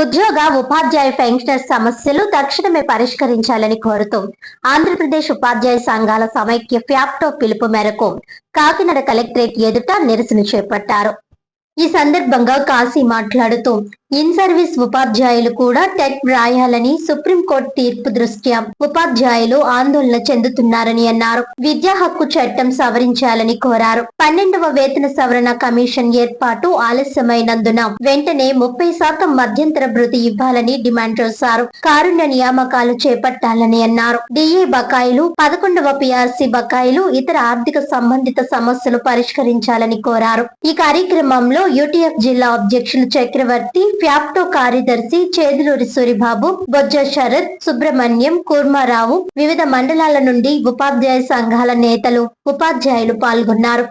ఉద్యోగ ఉపాధ్యాయ పెన్షనర్ సమస్యలు తక్షణమే పరిష్కరించాలని కోరుతూ ఆంధ్రప్రదేశ్ ఉపాధ్యాయ సంఘాల సమైక్య ఫ్యాప్టో పిలుపు మేరకు కాకినాడ కలెక్టరేట్ ఎదుట నిరసన చేపట్టారు. ఈ సందర్భంగా కాశీ మాట్లాడుతూ ఇన్ సర్వీస్ ఉపాధ్యాయులు కూడా టెట్ వ్రాయాలని సుప్రీంకోర్టు తీర్పు దృష్ట్యా ఉపాధ్యాయులు ఆందోళన చెందుతున్నారని అన్నారు. విద్యా హక్కు చట్టం సవరించాలని కోరారు. 12వ వేతన సవరణ కమిషన్ ఏర్పాటు ఆలస్యమైనందున వెంటనే 30% మధ్యంతర భృతి ఇవ్వాలని డిమాండ్ చేశారు. కారుణ్య నియామకాలు చేపట్టాలని అన్నారు. డిఏ బకాయిలు, 11వ పిఆర్సీ బకాయిలు, ఇతర ఆర్థిక సంబంధిత సమస్యలు పరిష్కరించాలని కోరారు. ఈ కార్యక్రమంలో యూటీఎఫ్ జిల్లా అధ్యక్షులు చక్రవర్తి, ఫ్యాప్టో కార్యదర్శి చేదులూరి సూరిబాబు, బొజ్జ శరత్, సుబ్రహ్మణ్యం, కూర్మారావు, వివిధ మండలాల నుండి ఉపాధ్యాయ సంఘాల నేతలు, ఉపాధ్యాయులు పాల్గొన్నారు.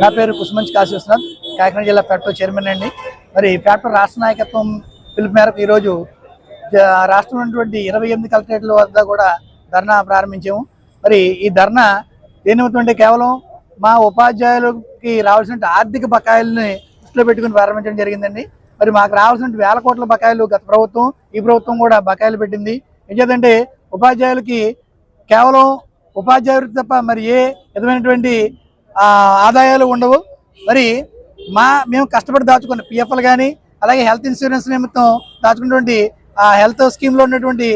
నా పేరు కుసుమంచి కాశీ విశ్వనాథ్, కాకినాడ జిల్లా ఫ్యాప్టో చైర్మన్ అండి. మరి ఫ్యాప్టో రాష్ట్ర నాయకత్వం పిలుపు మేరకు ఈరోజు రాష్ట్రంలో ఉన్నటువంటి 28 కలెక్టరేట్ల వద్ద కూడా ధర్నా ప్రారంభించాము. మరి ఈ ధర్నా దేనివైతే కేవలం మా ఉపాధ్యాయులకి రావాల్సిన ఆర్థిక బకాయిల్ని దృష్టిలో పెట్టుకుని ప్రారంభించడం జరిగిందండి. మరి మాకు రావాల్సిన వేల కోట్ల బకాయిలు గత ప్రభుత్వం, ఈ ప్రభుత్వం కూడా బకాయిలు పెట్టింది. ఏంటంటే ఉపాధ్యాయులకి కేవలం ఉపాధ్యాయులు తప్ప మరి ఏ విధమైనటువంటి ఆదాయాలు ఉండవు. మరి మేము కష్టపడి దాచుకున్న పిఎఫ్లు కానీ, అలాగే హెల్త్ ఇన్సూరెన్స్ నిమిత్తం దాచుకున్నటువంటి హెల్త్ స్కీమ్లో ఉన్నటువంటి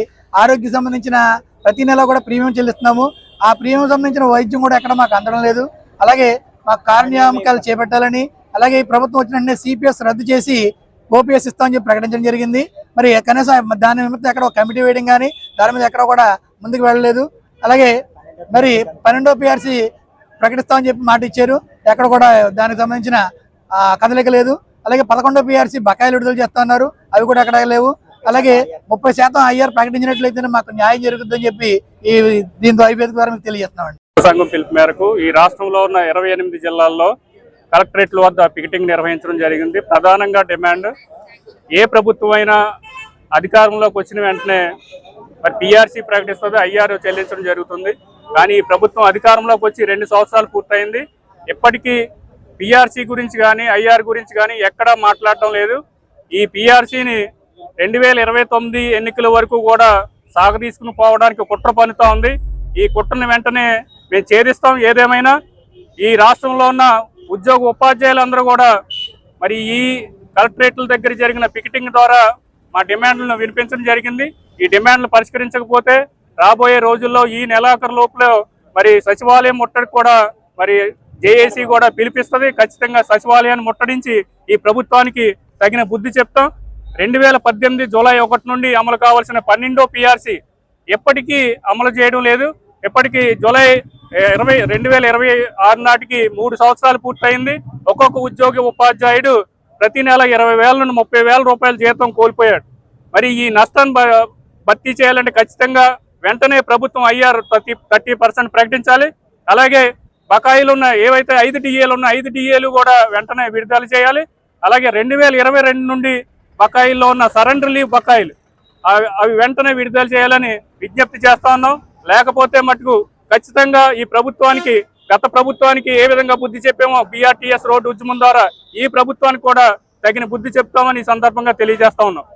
ఆరోగ్య సంబంధించిన ప్రతి నెల కూడా ప్రీమియం చెల్లిస్తున్నాము. ఆ ప్రీమియం సంబంధించిన వైద్యం కూడా ఎక్కడ మాకు అందడం లేదు. అలాగే మాకు కార్యనియామకాలు చేపట్టాలని, అలాగే ఈ ప్రభుత్వం వచ్చిన సిపిఎస్ రద్దు చేసి ఓపీఎస్ ఇస్తామని చెప్పి ప్రకటించడం జరిగింది. మరి కనీసం దాని నిమిత్తం ఎక్కడ కమిటీ వేయడం కానీ దాని మీద ఎక్కడ కూడా ముందుకు వెళ్ళలేదు. అలాగే మరి 12వ పిఆర్సీ ప్రకటిస్తామని చెప్పి మాట ఇచ్చారు, ఎక్కడ కూడా దానికి సంబంధించిన కదలిక లేదు. అలాగే 11వ పిఆర్సీ బకాయిలు విడుదల చేస్తున్నారు, అవి కూడా ఎక్కడ లేవు. అలాగే 30% ఐఆర్ ప్రకటించినట్లయితే మాకు న్యాయం జరుగుతుందని చెప్పి దీంతో ఐపీఎస్ ద్వారా మీకు తెలియజేస్తున్నామండి. సంఘం పిలుపు మేరకు ఈ రాష్ట్రంలో ఉన్న 28 జిల్లాల్లో కలెక్టరేట్ల వద్ద పికెటింగ్ నిర్వహించడం జరిగింది. ప్రధానంగా డిమాండ్, ఏ ప్రభుత్వం అయినా అధికారంలోకి వచ్చిన వెంటనే మరి పిఆర్సీ ప్రకటిస్తుంది, ఐఆర్ చెల్లించడం జరుగుతుంది. కానీ ఈ ప్రభుత్వం అధికారంలోకి వచ్చి 2 సంవత్సరాలు పూర్తయింది. ఇప్పటికీ పిఆర్సీ గురించి కానీ ఐఆర్ గురించి కానీ ఎక్కడా మాట్లాడటం లేదు. ఈ పిఆర్సీని 2029 ఎన్నికల వరకు కూడా సాగదీసుకుని పోవడానికి కుట్ర పన్నుతా ఉంది. ఈ కుట్రని వెంటనే మేము ఛేదిస్తాం. ఏదేమైనా ఈ రాష్ట్రంలో ఉన్న ఉద్యోగ ఉపాధ్యాయులందరూ కూడా మరి ఈ కలెక్టరేట్ల దగ్గర జరిగిన పికెటింగ్ ద్వారా మా డిమాండ్లను వినిపించడం జరిగింది. ఈ డిమాండ్లు పరిష్కరించకపోతే రాబోయే రోజుల్లో ఈ నెలాఖరు లోపల మరి సచివాలయం ముట్టడికి కూడా మరి జేఏసీ కూడా పిలిపిస్తుంది. ఖచ్చితంగా సచివాలయాన్ని ముట్టడించి ఈ ప్రభుత్వానికి తగిన బుద్ధి చెప్తాం. 2018 జూలై 1 నుండి అమలు కావాల్సిన 12వ పిఆర్సీ ఎప్పటికీ అమలు చేయడం లేదు. ఇప్పటికీ జూలై 2026 నాటికి 3 సంవత్సరాలు పూర్తయింది. ఒక్కొక్క ఉద్యోగి ఉపాధ్యాయుడు ప్రతి నెల 20,000 నుండి 30,000 రూపాయల జీతం కోల్పోయాడు. మరి ఈ నష్టాన్ని భర్తీ చేయాలంటే ఖచ్చితంగా వెంటనే ప్రభుత్వం ఐఆర్ 30% ప్రకటించాలి. అలాగే బకాయిలు ఉన్న ఏవైతే 5 డిఏలు ఉన్న 5 డిఏలు కూడా వెంటనే విడుదల చేయాలి. అలాగే 2022 నుండి బకాయిల్లో ఉన్న సరెండర్ లీవ్ బకాయిలు అవి వెంటనే విడుదల చేయాలని విజ్ఞప్తి చేస్తా ఉన్నాం. లేకపోతే మటుకు ఖచ్చితంగా ఈ ప్రభుత్వానికి, గత ప్రభుత్వానికి ఏ విధంగా బుద్ధి చెప్పామో BRTS రోడ్డు ఉద్యమం ద్వారా ఈ ప్రభుత్వానికి కూడా తగిన బుద్ధి చెప్తామని ఈ సందర్భంగా తెలియజేస్తా ఉన్నాం.